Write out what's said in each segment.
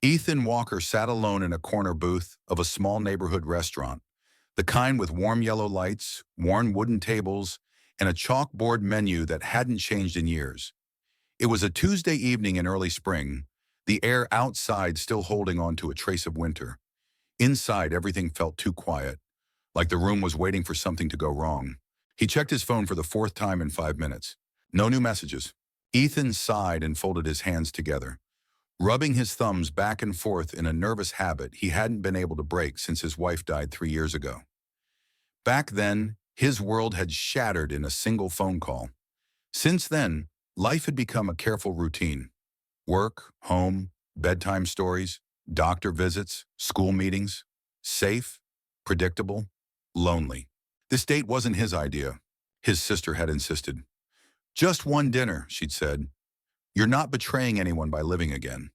Ethan Walker sat alone in a corner booth of a small neighborhood restaurant, the kind with warm yellow lights, worn wooden tables, and a chalkboard menu that hadn't changed in years. It was a Tuesday evening in early spring, the air outside still holding on to a trace of winter. Inside, everything felt too quiet, like the room was waiting for something to go wrong. He checked his phone for the fourth time in 5 minutes. No new messages. Ethan sighed and folded his hands together, rubbing his thumbs back and forth in a nervous habit he hadn't been able to break since his wife died 3 years ago. Back then, his world had shattered in a single phone call. Since then, life had become a careful routine. Work, home, bedtime stories, doctor visits, school meetings. Safe, predictable, lonely. This date wasn't his idea. His sister had insisted. "Just one dinner," she'd said. "You're not betraying anyone by living again."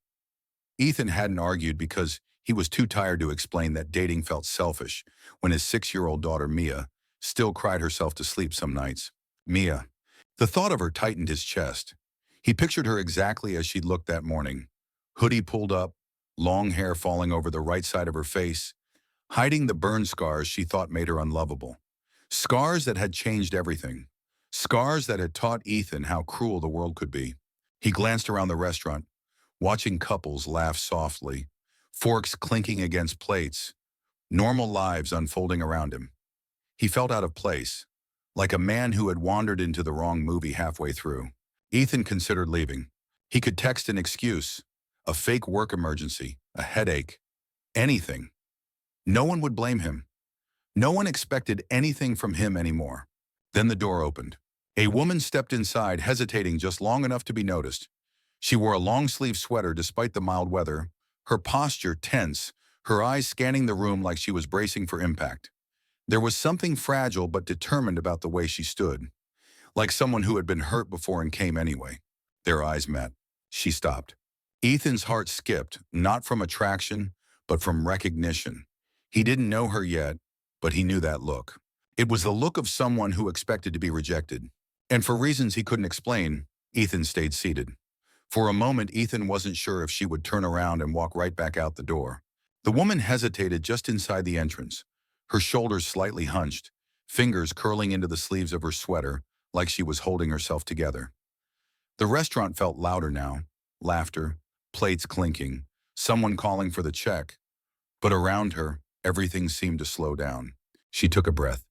Ethan hadn't argued because he was too tired to explain that dating felt selfish when his 6-year-old daughter, Mia, still cried herself to sleep some nights. Mia. The thought of her tightened his chest. He pictured her exactly as she'd looked that morning. Hoodie pulled up, long hair falling over the right side of her face, hiding the burn scars she thought made her unlovable. Scars that had changed everything. Scars that had taught Ethan how cruel the world could be. He glanced around the restaurant, watching couples laugh softly, forks clinking against plates, normal lives unfolding around him. He felt out of place, like a man who had wandered into the wrong movie halfway through. Ethan considered leaving. He could text an excuse, a fake work emergency, a headache, anything. No one would blame him. No one expected anything from him anymore. Then the door opened. A woman stepped inside, hesitating just long enough to be noticed. She wore a long-sleeve sweater despite the mild weather, her posture tense, her eyes scanning the room like she was bracing for impact. There was something fragile but determined about the way she stood, like someone who had been hurt before and came anyway. Their eyes met. She stopped. Ethan's heart skipped, not from attraction, but from recognition. He didn't know her yet, but he knew that look. It was the look of someone who expected to be rejected. And for reasons he couldn't explain, Ethan stayed seated. For a moment, Ethan wasn't sure if she would turn around and walk right back out the door. The woman hesitated just inside the entrance, her shoulders slightly hunched, fingers curling into the sleeves of her sweater like she was holding herself together. The restaurant felt louder now, laughter, plates clinking, someone calling for the check. But around her, everything seemed to slow down. She took a breath,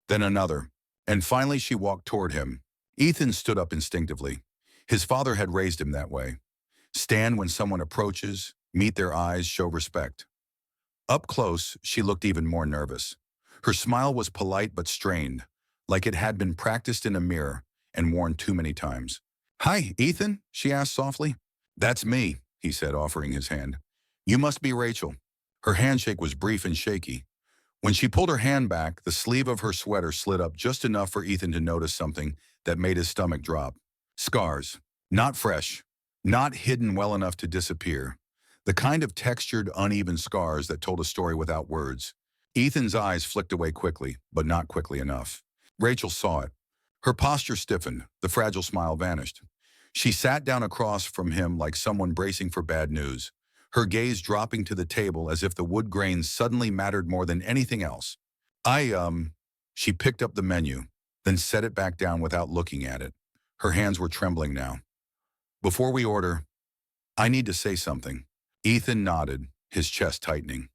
then another, and finally she walked toward him. Ethan stood up instinctively. His father had raised him that way. Stand when someone approaches, meet their eyes, show respect. Up close, she looked even more nervous. Her smile was polite but strained, like it had been practiced in a mirror and worn too many times. "Hi, Ethan?" she asked softly. "That's me," he said, offering his hand. "You must be Rachel." Her handshake was brief and shaky. When she pulled her hand back, the sleeve of her sweater slid up just enough for Ethan to notice something that made his stomach drop. Scars. Not fresh. Not hidden well enough to disappear. The kind of textured, uneven scars that told a story without words. Ethan's eyes flicked away quickly, but not quickly enough. Rachel saw it. Her posture stiffened. The fragile smile vanished. She sat down across from him like someone bracing for bad news, her gaze dropping to the table as if the wood grains suddenly mattered more than anything else. She picked up the menu, then set it back down without looking at it. Her hands were trembling now. "Before we order, I need to say something." Ethan nodded, his chest tightening.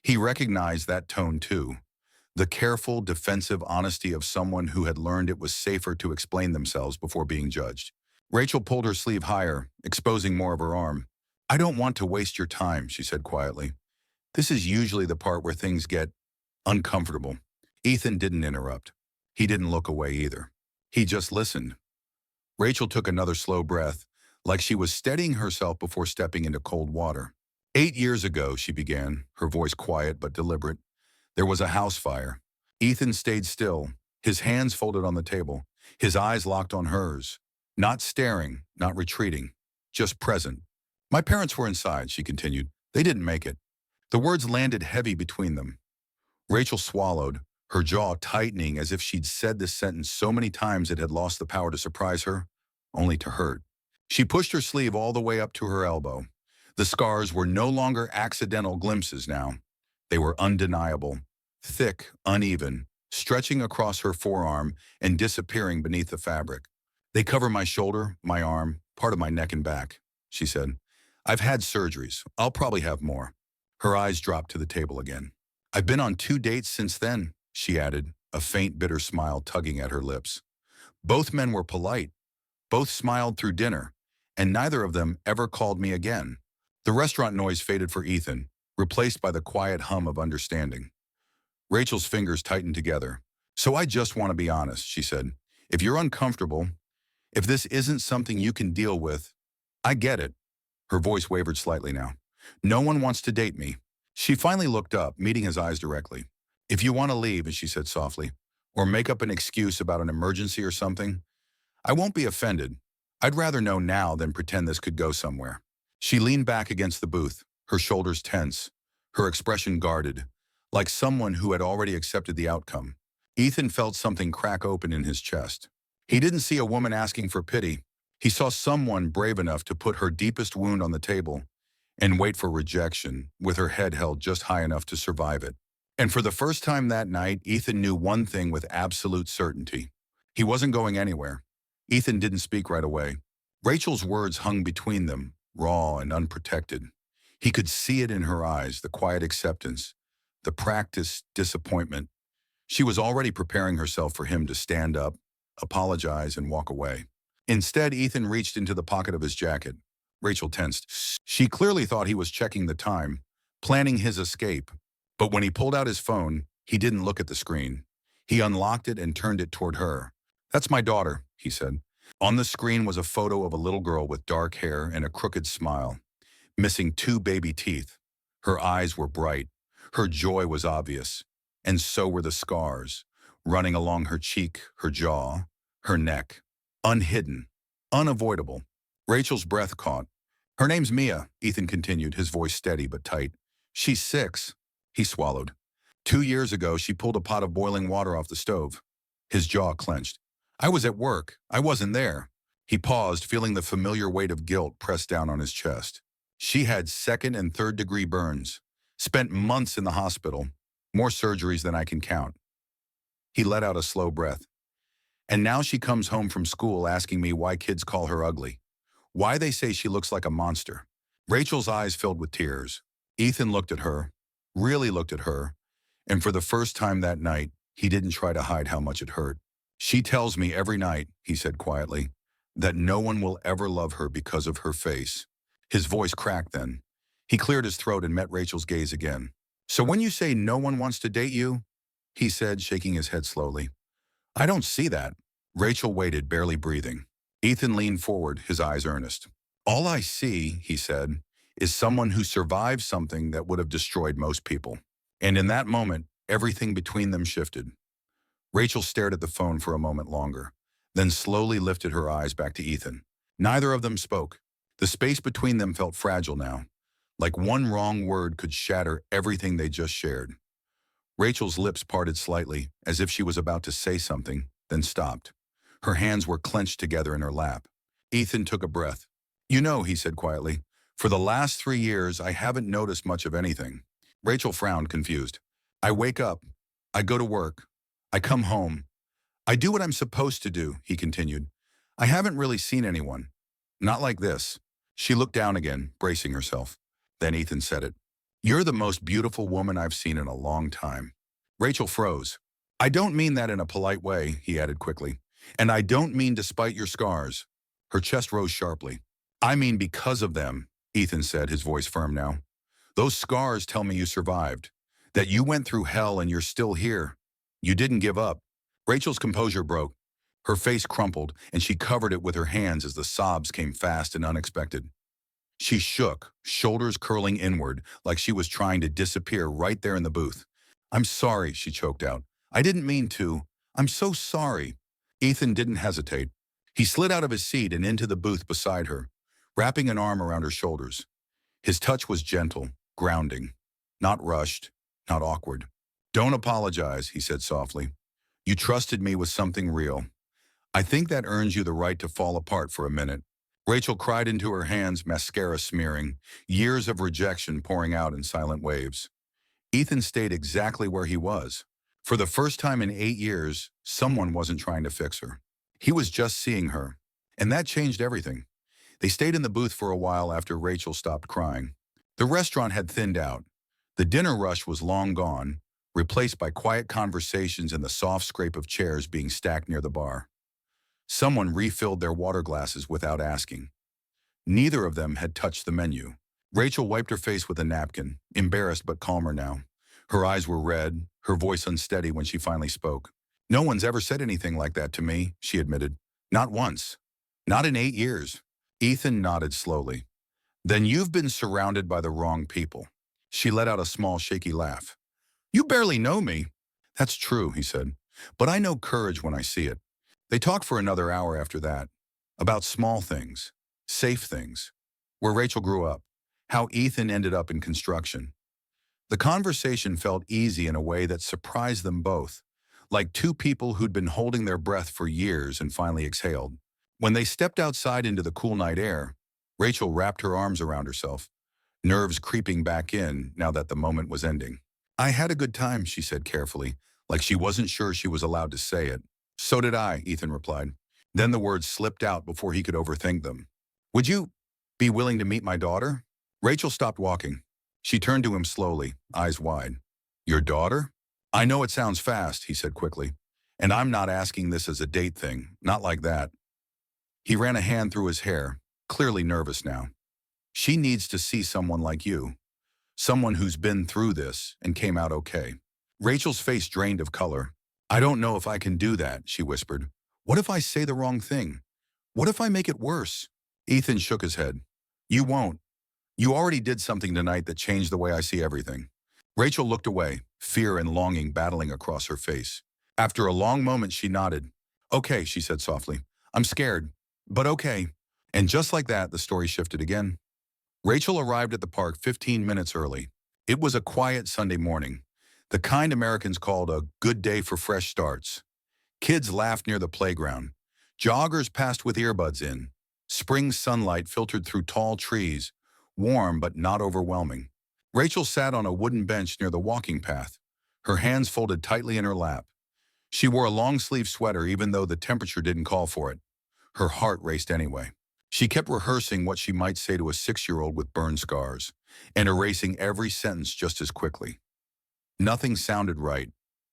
He recognized that tone too. The careful, defensive honesty of someone who had learned it was safer to explain themselves before being judged. Rachel pulled her sleeve higher, exposing more of her arm. "I don't want to waste your time," she said quietly. "This is usually the part where things get uncomfortable." Ethan didn't interrupt. He didn't look away either. He just listened. Rachel took another slow breath, like she was steadying herself before stepping into cold water. 8 years ago," she began, her voice quiet but deliberate, "there was a house fire." Ethan stayed still, his hands folded on the table, his eyes locked on hers. Not staring, not retreating, just present. "My parents were inside," she continued. "They didn't make it." The words landed heavy between them. Rachel swallowed, her jaw tightening as if she'd said this sentence so many times it had lost the power to surprise her, only to hurt. She pushed her sleeve all the way up to her elbow. The scars were no longer accidental glimpses now. They were undeniable, thick, uneven, stretching across her forearm and disappearing beneath the fabric. They cover my shoulder, my arm, part of my neck and back, she said. I've had surgeries. I'll probably have more. Her eyes dropped to the table again. I've been on 2 dates since then, she added, a faint, bitter smile tugging at her lips. Both men were polite. Both smiled through dinner, and neither of them ever called me again. The restaurant noise faded for Ethan, replaced by the quiet hum of understanding. Rachel's fingers tightened together. So I just want to be honest, she said. If you're uncomfortable, if this isn't something you can deal with, I get it. Her voice wavered slightly now. No one wants to date me. She finally looked up, meeting his eyes directly. If you want to leave, as she said softly, or make up an excuse about an emergency or something, I won't be offended. I'd rather know now than pretend this could go somewhere. She leaned back against the booth, her shoulders tense, her expression guarded, like someone who had already accepted the outcome. Ethan felt something crack open in his chest. He didn't see a woman asking for pity. He saw someone brave enough to put her deepest wound on the table and wait for rejection, with her head held just high enough to survive it. And for the first time that night, Ethan knew one thing with absolute certainty. He wasn't going anywhere. Ethan didn't speak right away. Rachel's words hung between them, raw and unprotected. He could see it in her eyes, the quiet acceptance, the practiced disappointment. She was already preparing herself for him to stand up, apologize, and walk away. Instead, Ethan reached into the pocket of his jacket. Rachel tensed. She clearly thought he was checking the time, planning his escape. But when he pulled out his phone, he didn't look at the screen. He unlocked it and turned it toward her. That's my daughter, he said. On the screen was a photo of a little girl with dark hair and a crooked smile, missing 2 baby teeth. Her eyes were bright. Her joy was obvious. And so were the scars, running along her cheek, her jaw, her neck. Unhidden, unavoidable. Rachel's breath caught. Her name's Mia, Ethan continued, his voice steady but tight. She's 6. He swallowed. 2 years ago, she pulled a pot of boiling water off the stove. His jaw clenched. I was at work. I wasn't there. He paused, feeling the familiar weight of guilt pressed down on his chest. She had 2nd and 3rd degree burns, spent months in the hospital, more surgeries than I can count. He let out a slow breath. And now she comes home from school asking me why kids call her ugly, why they say she looks like a monster. Rachel's eyes filled with tears. Ethan looked at her, really looked at her, and for the first time that night, he didn't try to hide how much it hurt. She tells me every night, he said quietly, that no one will ever love her because of her face. His voice cracked then. He cleared his throat and met Rachel's gaze again. So when you say no one wants to date you, he said, shaking his head slowly, I don't see that. Rachel waited, barely breathing. Ethan leaned forward, his eyes earnest. All I see, he said, is someone who survived something that would have destroyed most people. And in that moment, everything between them shifted. Rachel stared at the phone for a moment longer, then slowly lifted her eyes back to Ethan. Neither of them spoke. The space between them felt fragile now, like one wrong word could shatter everything they just shared. Rachel's lips parted slightly, as if she was about to say something, then stopped. Her hands were clenched together in her lap. Ethan took a breath. You know, he said quietly, for the last 3 years, I haven't noticed much of anything. Rachel frowned, confused. I wake up. I go to work. I come home. I do what I'm supposed to do, he continued. I haven't really seen anyone. Not like this. She looked down again, bracing herself. Then Ethan said it. You're the most beautiful woman I've seen in a long time. Rachel froze. I don't mean that in a polite way, he added quickly. And I don't mean despite your scars. Her chest rose sharply. I mean because of them, Ethan said, his voice firm now. Those scars tell me you survived, that you went through hell and you're still here. You didn't give up. Rachel's composure broke. Her face crumpled, and she covered it with her hands as the sobs came fast and unexpected. She shook, shoulders curling inward, like she was trying to disappear right there in the booth. I'm sorry, she choked out. I didn't mean to. I'm so sorry. Ethan didn't hesitate. He slid out of his seat and into the booth beside her, wrapping an arm around her shoulders. His touch was gentle, grounding, not rushed, not awkward. Don't apologize, he said softly. You trusted me with something real. I think that earns you the right to fall apart for a minute. Rachel cried into her hands, mascara smearing, years of rejection pouring out in silent waves. Ethan stayed exactly where he was. For the first time in 8 years, someone wasn't trying to fix her. He was just seeing her. And that changed everything. They stayed in the booth for a while after Rachel stopped crying. The restaurant had thinned out. The dinner rush was long gone, replaced by quiet conversations and the soft scrape of chairs being stacked near the bar. Someone refilled their water glasses without asking. Neither of them had touched the menu. Rachel wiped her face with a napkin, embarrassed but calmer now. Her eyes were red, her voice unsteady when she finally spoke. "No one's ever said anything like that to me," she admitted. "Not once. Not in 8 years." Ethan nodded slowly. "Then you've been surrounded by the wrong people." She let out a small, shaky laugh. "You barely know me." "That's true," he said. "But I know courage when I see it." They talked for another hour after that, about small things, safe things, where Rachel grew up, how Ethan ended up in construction. The conversation felt easy in a way that surprised them both, like two people who'd been holding their breath for years and finally exhaled. When they stepped outside into the cool night air, Rachel wrapped her arms around herself, nerves creeping back in now that the moment was ending. "I had a good time," she said carefully, like she wasn't sure she was allowed to say it. "So did I," Ethan replied. Then the words slipped out before he could overthink them. "Would you be willing to meet my daughter?" Rachel stopped walking. She turned to him slowly, eyes wide. "Your daughter?" "I know it sounds fast," he said quickly. "And I'm not asking this as a date thing, not like that." He ran a hand through his hair, clearly nervous now. "She needs to see someone like you, someone who's been through this and came out okay." Rachel's face drained of color. "I don't know if I can do that," she whispered. "What if I say the wrong thing? What if I make it worse?" Ethan shook his head. "You won't. You already did something tonight that changed the way I see everything." Rachel looked away, fear and longing battling across her face. After a long moment, she nodded. "Okay," she said softly. "I'm scared, but okay." And just like that, the story shifted again. Rachel arrived at the park 15 minutes early. It was a quiet Sunday morning, the kind Americans called a good day for fresh starts. Kids laughed near the playground. Joggers passed with earbuds in. Spring sunlight filtered through tall trees, warm but not overwhelming. Rachel sat on a wooden bench near the walking path, her hands folded tightly in her lap. She wore a long-sleeve sweater even though the temperature didn't call for it. Her heart raced anyway. She kept rehearsing what she might say to a 6-year-old with burn scars, and erasing every sentence just as quickly. Nothing sounded right.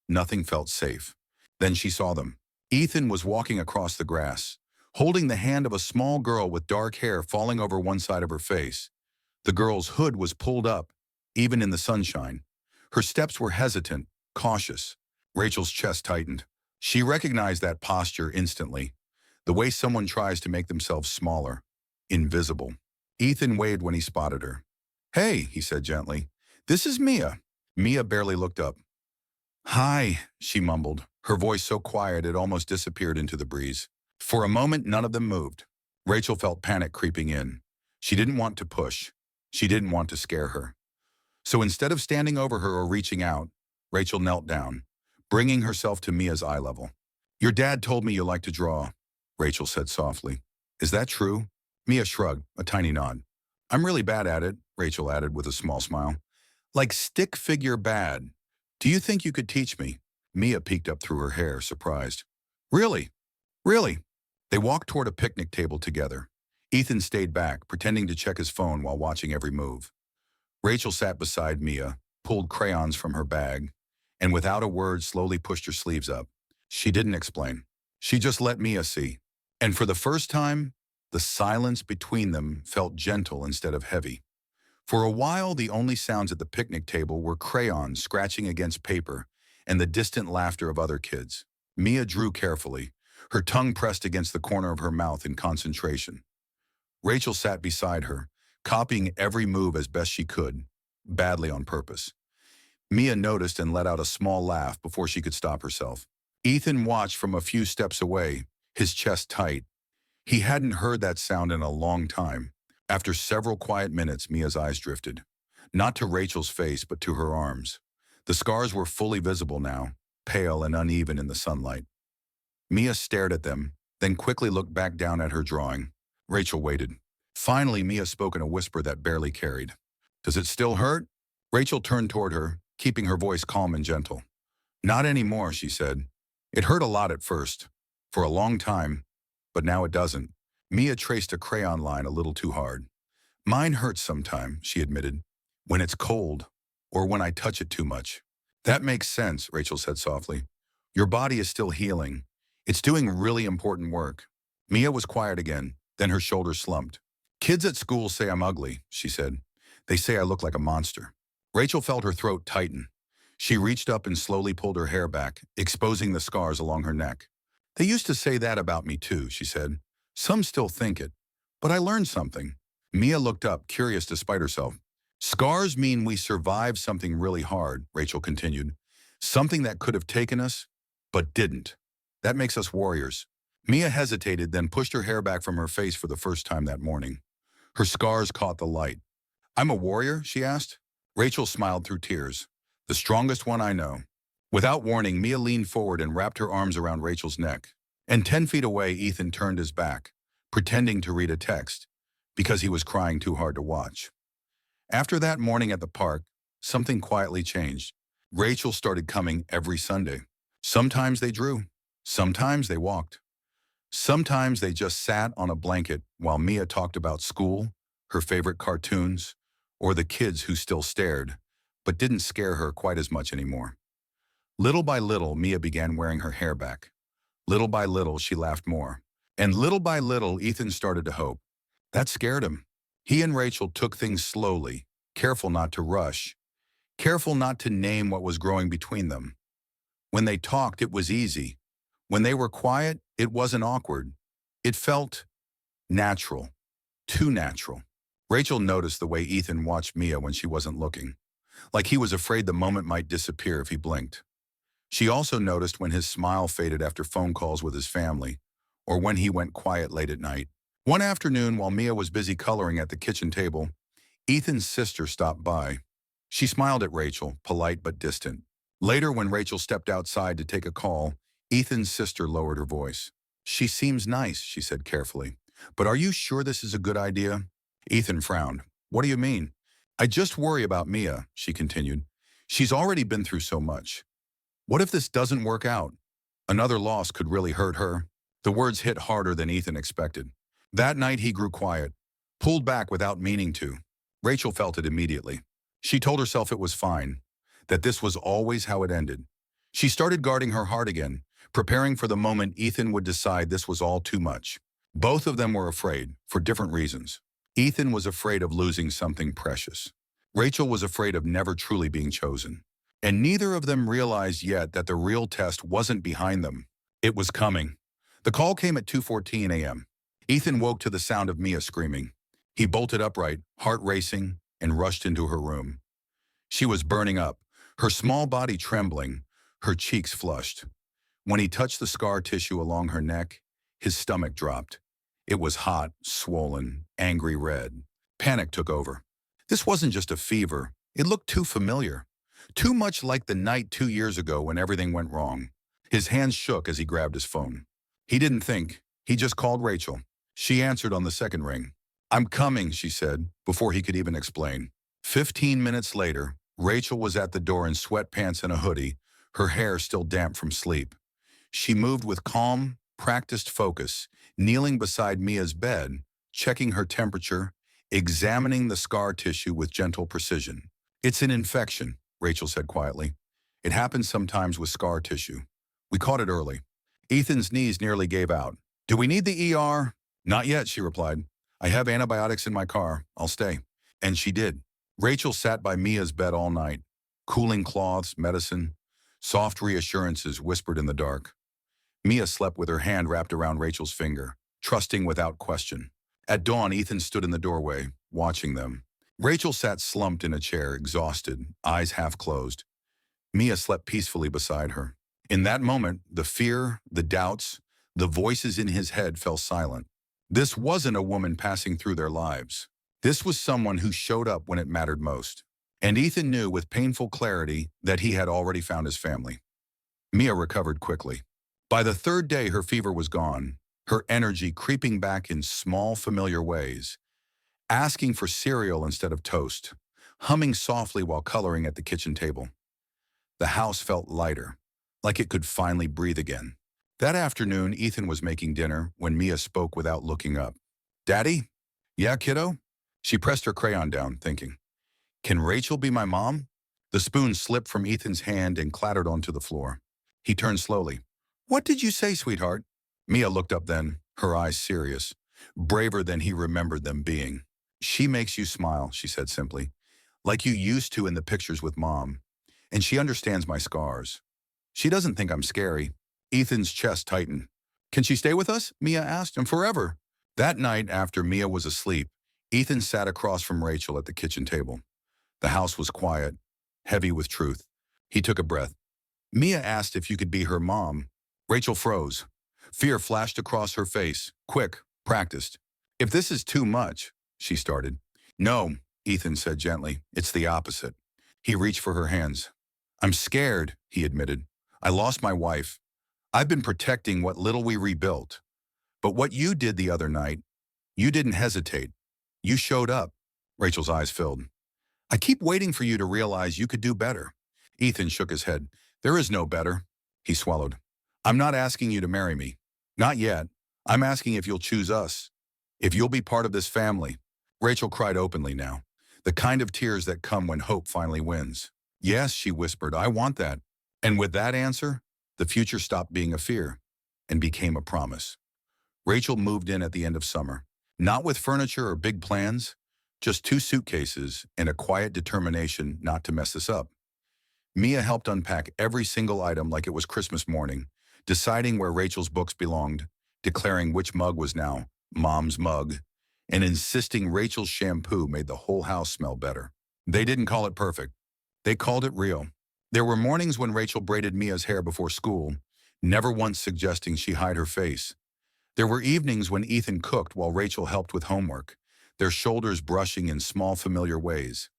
Nothing felt safe. Then she saw them. Ethan was walking across the grass, holding the hand of a small girl with dark hair falling over one side of her face. The girl's hood was pulled up, even in the sunshine. Her steps were hesitant, cautious. Rachel's chest tightened. She recognized that posture instantly, the way someone tries to make themselves smaller, invisible. Ethan waved when he spotted her. "Hey," he said gently. "This is Mia." Mia barely looked up. "Hi," she mumbled, her voice so quiet it almost disappeared into the breeze. For a moment, none of them moved. Rachel felt panic creeping in. She didn't want to push. She didn't want to scare her. So instead of standing over her or reaching out, Rachel knelt down, bringing herself to Mia's eye level. "Your dad told me you like to draw," Rachel said softly. "Is that true?" Mia shrugged, a tiny nod. "I'm really bad at it," Rachel added with a small smile. "Like stick figure bad. Do you think you could teach me?" Mia peeked up through her hair, surprised. "Really? Really?" They walked toward a picnic table together. Ethan stayed back, pretending to check his phone while watching every move. Rachel sat beside Mia, pulled crayons from her bag, and without a word slowly pushed her sleeves up. She didn't explain. She just let Mia see. And for the first time, the silence between them felt gentle instead of heavy. For a while, the only sounds at the picnic table were crayons scratching against paper and the distant laughter of other kids. Mia drew carefully, her tongue pressed against the corner of her mouth in concentration. Rachel sat beside her, copying every move as best she could, badly on purpose. Mia noticed and let out a small laugh before she could stop herself. Ethan watched from a few steps away, his chest tight. He hadn't heard that sound in a long time. After several quiet minutes, Mia's eyes drifted. Not to Rachel's face, but to her arms. The scars were fully visible now, pale and uneven in the sunlight. Mia stared at them, then quickly looked back down at her drawing. Rachel waited. Finally, Mia spoke in a whisper that barely carried. Does it still hurt? Rachel turned toward her, keeping her voice calm and gentle. Not anymore, she said. It hurt a lot at first, for a long time, but now it doesn't. Mia traced a crayon line a little too hard. Mine hurts sometime, she admitted, when it's cold or when I touch it too much. That makes sense, Rachel said softly. Your body is still healing. It's doing really important work. Mia was quiet again, then her shoulders slumped. Kids at school say I'm ugly, she said. They say I look like a monster. Rachel felt her throat tighten. She reached up and slowly pulled her hair back, exposing the scars along her neck. They used to say that about me too, she said. Some still think it. But I learned something. Mia looked up, curious despite herself. Scars mean we survived something really hard, Rachel continued. Something that could have taken us, but didn't. That makes us warriors. Mia hesitated, then pushed her hair back from her face for the first time that morning. Her scars caught the light. I'm a warrior, she asked. Rachel smiled through tears. The strongest one I know. Without warning, Mia leaned forward and wrapped her arms around Rachel's neck. And 10 feet away, Ethan turned his back, pretending to read a text, because he was crying too hard to watch. After that morning at the park, something quietly changed. Rachel started coming every Sunday. Sometimes they drew. Sometimes they walked. Sometimes they just sat on a blanket while Mia talked about school, her favorite cartoons, or the kids who still stared, but didn't scare her quite as much anymore. Little by little, Mia began wearing her hair back. Little by little, she laughed more. And little by little, Ethan started to hope. That scared him. He and Rachel took things slowly, careful not to rush, careful not to name what was growing between them. When they talked, it was easy. When they were quiet, it wasn't awkward. It felt natural, too natural. Rachel noticed the way Ethan watched Mia when she wasn't looking, like he was afraid the moment might disappear if he blinked. She also noticed when his smile faded after phone calls with his family, or when he went quiet late at night. One afternoon, while Mia was busy coloring at the kitchen table, Ethan's sister stopped by. She smiled at Rachel, polite but distant. Later, when Rachel stepped outside to take a call, Ethan's sister lowered her voice. She seems nice, she said carefully. But are you sure this is a good idea? Ethan frowned. What do you mean? I just worry about Mia, she continued. She's already been through so much. What if this doesn't work out? Another loss could really hurt her. The words hit harder than Ethan expected. That night he grew quiet, pulled back without meaning to. Rachel felt it immediately. She told herself it was fine, that this was always how it ended. She started guarding her heart again, preparing for the moment Ethan would decide this was all too much. Both of them were afraid, for different reasons. Ethan was afraid of losing something precious. Rachel was afraid of never truly being chosen. And neither of them realized yet that the real test wasn't behind them. It was coming. The call came at 2:14 a.m. Ethan woke to the sound of Mia screaming. He bolted upright, heart racing, and rushed into her room. She was burning up, her small body trembling, her cheeks flushed. When he touched the scar tissue along her neck, his stomach dropped. It was hot, swollen, angry red. Panic took over. This wasn't just a fever. It looked too familiar. Too much like the night 2 years ago when everything went wrong. His hands shook as he grabbed his phone. He didn't think. He just called Rachel. She answered on the second ring. I'm coming, she said, before he could even explain. 15 minutes later, Rachel was at the door in sweatpants and a hoodie, her hair still damp from sleep. She moved with calm, practiced focus, kneeling beside Mia's bed, checking her temperature, examining the scar tissue with gentle precision. It's an infection, Rachel said quietly. It happens sometimes with scar tissue. We caught it early. Ethan's knees nearly gave out. Do we need the ER? Not yet, she replied. I have antibiotics in my car. I'll stay. And she did. Rachel sat by Mia's bed all night. Cooling cloths, medicine, soft reassurances whispered in the dark. Mia slept with her hand wrapped around Rachel's finger, trusting without question. At dawn, Ethan stood in the doorway, watching them. Rachel sat slumped in a chair, exhausted, eyes half closed. Mia slept peacefully beside her. In that moment, the fear, the doubts, the voices in his head fell silent. This wasn't a woman passing through their lives. This was someone who showed up when it mattered most. And Ethan knew with painful clarity that he had already found his family. Mia recovered quickly. By the third day, her fever was gone. her energy creeping back in small, familiar ways, asking for cereal instead of toast, humming softly while coloring at the kitchen table. The house felt lighter, like it could finally breathe again. That afternoon, Ethan was making dinner when Mia spoke without looking up. "Daddy?" "Yeah, kiddo?" She pressed her crayon down, thinking, "Can Rachel be my mom?" The spoon slipped from Ethan's hand and clattered onto the floor. He turned slowly. "What did you say, sweetheart?" Mia looked up then, her eyes serious, braver than he remembered them being. "She makes you smile," she said simply, "like you used to in the pictures with Mom. And she understands my scars. She doesn't think I'm scary." Ethan's chest tightened. "Can she stay with us?" Mia asked. "And forever?" That night, after Mia was asleep, Ethan sat across from Rachel at the kitchen table. The house was quiet, heavy with truth. He took a breath. "Mia asked if you could be her mom." Rachel froze. Fear flashed across her face. Quick, practiced. "If this is too much," she started. "No," Ethan said gently. "It's the opposite." He reached for her hands. "I'm scared," he admitted. "I lost my wife. I've been protecting what little we rebuilt. But what you did the other night, you didn't hesitate. You showed up." Rachel's eyes filled. "I keep waiting for you to realize you could do better." Ethan shook his head. "There is no better." He swallowed. "I'm not asking you to marry me. Not yet. I'm asking if you'll choose us. If you'll be part of this family." Rachel cried openly now, the kind of tears that come when hope finally wins. "Yes," she whispered, "I want that." And with that answer, the future stopped being a fear and became a promise. Rachel moved in at the end of summer, not with furniture or big plans, just 2 suitcases and a quiet determination not to mess this up. Mia helped unpack every single item like it was Christmas morning, deciding where Rachel's books belonged, declaring which mug was now Mom's mug, and insisting Rachel's shampoo made the whole house smell better. They didn't call it perfect. They called it real. There were mornings when Rachel braided Mia's hair before school, never once suggesting she hide her face. There were evenings when Ethan cooked while Rachel helped with homework, their shoulders brushing in small familiar ways.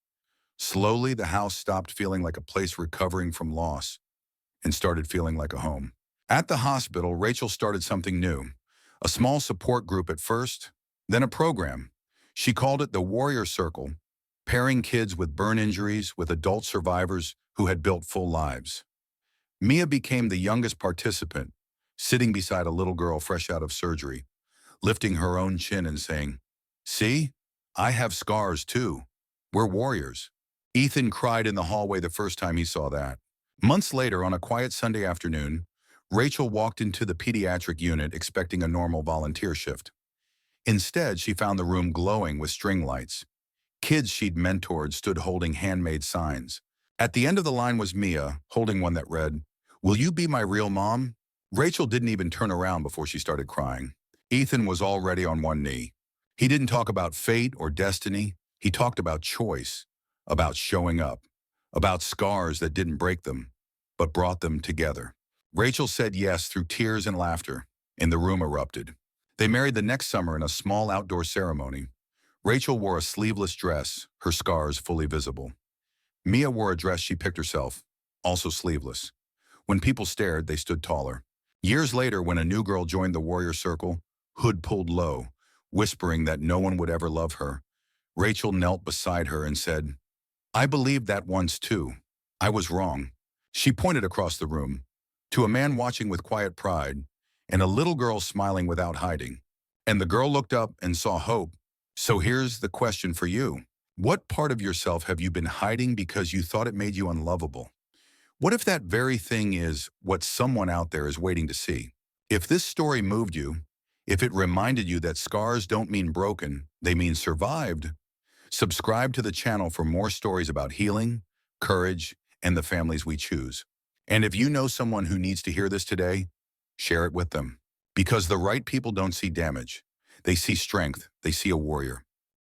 Slowly, the house stopped feeling like a place recovering from loss and started feeling like a home. At the hospital, Rachel started something new. A small support group at first, then a program. She called it the Warrior Circle, pairing kids with burn injuries with adult survivors who had built full lives. Mia became the youngest participant, sitting beside a little girl fresh out of surgery, lifting her own chin and saying, "See, I have scars too. We're warriors." Ethan cried in the hallway the first time he saw that. Months later, on a quiet Sunday afternoon, Rachel walked into the pediatric unit expecting a normal volunteer shift. Instead, she found the room glowing with string lights. Kids she'd mentored stood holding handmade signs. At the end of the line was Mia, holding one that read, "Will you be my real mom?" Rachel didn't even turn around before she started crying. Ethan was already on one knee. He didn't talk about fate or destiny. He talked about choice, about showing up, about scars that didn't break them, but brought them together. Rachel said yes through tears and laughter, and the room erupted. They married the next summer in a small outdoor ceremony. Rachel wore a sleeveless dress, her scars fully visible. Mia wore a dress she picked herself, also sleeveless. When people stared, they stood taller. Years later, when a new girl joined the Warrior Circle, hood pulled low, whispering that no one would ever love her, Rachel knelt beside her and said, "I believed that once too. I was wrong." She pointed across the room, to a man watching with quiet pride, and a little girl smiling without hiding. And the girl looked up and saw hope. "So here's the question for you. What part of yourself have you been hiding because you thought it made you unlovable? What if that very thing is what someone out there is waiting to see?" If this story moved you, if it reminded you that scars don't mean broken, they mean survived, subscribe to the channel for more stories about healing, courage, and the families we choose. And if you know someone who needs to hear this today, share it with them. Because the right people don't see damage. They see strength. They see a warrior.